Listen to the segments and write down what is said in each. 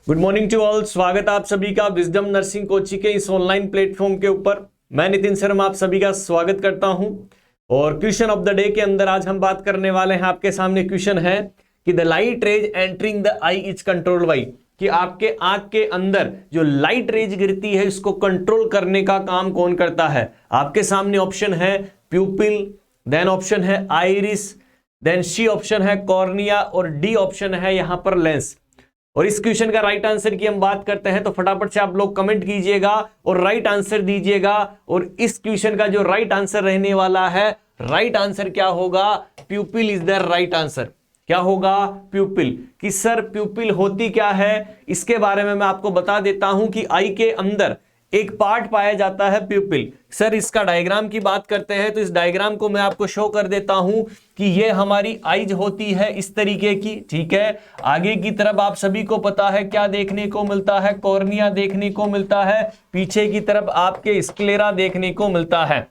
Good morning to all. स्वागत है आप सभी का विजडम नर्सिंग कोचिंग के इस ऑनलाइन प्लेटफॉर्म के ऊपर। मैं नितिन शर्मा आप सभी का स्वागत करता हूं। और क्वेश्चन ऑफ द डे के अंदर आज हम बात करने वाले हैं। आपके सामने क्वेश्चन है कि the light rays entering the I is controlled by, कि आपके आंख के अंदर जो लाइट रेज गिरती है इसको कंट्रोल करने का काम कौन करता है। आपके सामने ऑप्शन है प्यूपिल, देन ऑप्शन है आइरिस, देन सी ऑप्शन है कॉर्निया और डी ऑप्शन है यहां पर लेंस। और इस क्वेश्चन का राइट आंसर की हम बात करते हैं तो फटाफट से आप लोग कमेंट कीजिएगा और राइट आंसर दीजिएगा। और इस क्वेश्चन का जो राइट आंसर रहने वाला है, राइट आंसर क्या होगा? प्यूपिल इज द राइट आंसर। क्या होगा? प्यूपिल। कि सर प्यूपिल होती क्या है, इसके बारे में मैं आपको बता देता हूं कि आई के अंदर एक पार्ट पाया जाता है प्यूपिल। सर इसका डायग्राम की बात करते हैं तो इस डायग्राम को मैं आपको शो कर देता हूं कि ये हमारी आईज होती है इस तरीके की, ठीक है। आगे की तरफ आप सभी को पता है क्या देखने को मिलता है? कॉर्निया देखने को मिलता है। पीछे की तरफ आपके स्क्लेरा देखने को मिलता है।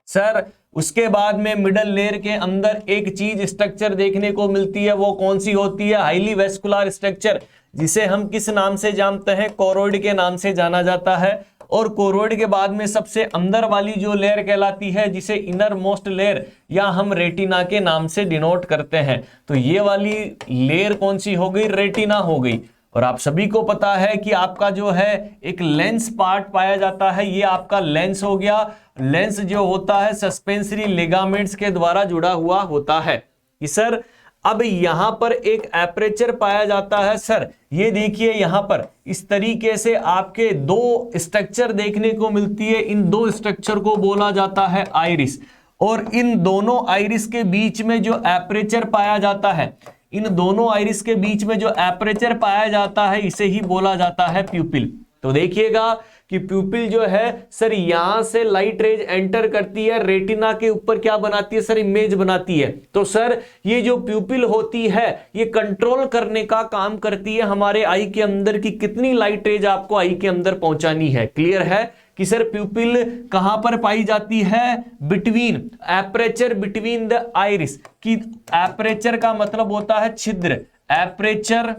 सर उसके बाद में मिडल लेयर के अंदर एक चीज स्ट्रक्चर देखने को मिलती है, वो कौन सी होती है? हाईली वेस्कुलर स्ट्रक्चर, जिसे हम किस नाम से जानते हैं? कोरोइड के नाम से जाना जाता है। और कोरोइड के बाद में सबसे अंदर वाली जो लेयर कहलाती है, जिसे इनर मोस्ट लेयर या हम रेटिना के नाम से डिनोट करते हैं। तो ये वाली लेयर कौन सी हो गई? रेटिना हो गई। और आप सभी को पता है कि आपका जो है एक लेंस पार्ट पाया जाता है, ये आपका लेंस हो गया। लेंस जो होता है सस्पेंसरी लिगामेंट्स के द्वारा जुड़ा हुआ होता है। कि सर अब यहां पर एक एपरेचर पाया जाता है। सर ये देखिए यहां पर इस तरीके से आपके दो स्ट्रक्चर देखने को मिलती है। इन दो स्ट्रक्चर को बोला जाता है आइरिस। और इन दोनों आइरिस के बीच में जो एपरेचर पाया जाता है, इन दोनों आइरिस के बीच में जो एपरेचर पाया जाता है, इसे ही बोला जाता है प्यूपिल। तो देखिएगा कि प्यूपिल जो है सर यहां से लाइट रेज एंटर करती है, रेटिना के ऊपर क्या बनाती है? सर इमेज बनाती है। तो सर ये जो प्यूपिल होती है ये कंट्रोल करने का काम करती है हमारे आई के अंदर की कितनी लाइट रेज आपको आई के अंदर पहुंचानी है। क्लियर है कि सर प्यूपिल कहां पर पाई जाती है? Between, aperture between the iris. कि एपरेचर का मतलब होता है छिद्र, एपरेचर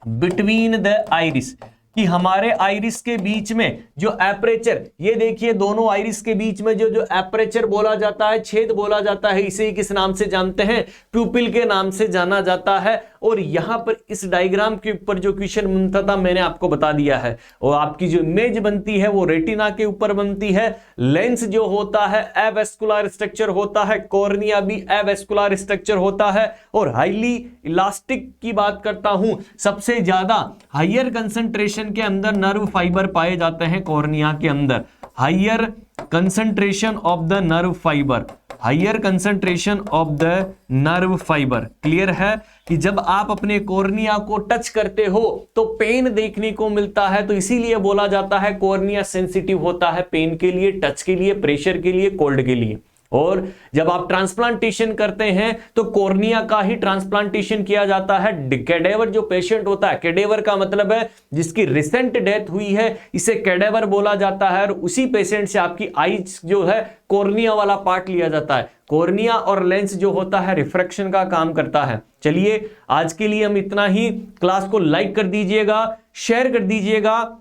बिटवीन द आइरिस, कि हमारे आइरिस के बीच में जो एपरेचर, ये देखिए दोनों आइरिस के बीच में जो एपरेचर बोला जाता है, छेद बोला जाता है, इसे ही किस नाम से जानते हैं? प्यूपिल के नाम से जाना जाता है। और यहां पर इस डायग्राम के ऊपर जो क्वेश्चन बनता था मैंने आपको बता दिया है। और आपकी जो इमेज बनती है वो रेटिना के ऊपर बनती है। लेंस जो होता है एवेस्कुलर स्ट्रक्चर होता है, कॉर्निया भी एवेस्कुलर स्ट्रक्चर होता है। और हाईली इलास्टिक की बात करता हूं, सबसे ज्यादा हायर कंसंट्रेशन के अंदर नर्व फाइबर पाए जाते हैं कॉर्निया के अंदर। Higher concentration of the nerve fibre, higher concentration of the nerve fibre. Clear है कि जब आप अपने कॉर्निया को टच करते हो तो पेन देखने को मिलता है। तो इसीलिए बोला जाता है कॉर्निया सेंसिटिव होता है पेन के लिए, टच के लिए, प्रेशर के लिए, कोल्ड के लिए। और जब आप ट्रांसप्लांटेशन करते हैं तो कॉर्निया का ही ट्रांसप्लांटेशन किया जाता है। कैडेवर जो पेशेंट होता है, कैडेवर का मतलब है जिसकी रिसेंट डेथ हुई है, इसे कैडेवर बोला जाता है। और उसी पेशेंट से आपकी आईज जो है कॉर्निया वाला पार्ट लिया जाता है। कॉर्निया और लेंस जो होता है रिफ्रैक्शन का काम करता है। चलिए आज के लिए हम इतना ही। क्लास को लाइक कर दीजिएगा, शेयर कर दीजिएगा,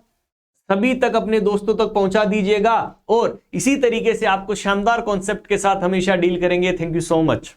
सभी तक अपने दोस्तों तक पहुंचा दीजिएगा। और इसी तरीके से आपको शानदार कॉन्सेप्ट के साथ हमेशा डील करेंगे। Thank you so much.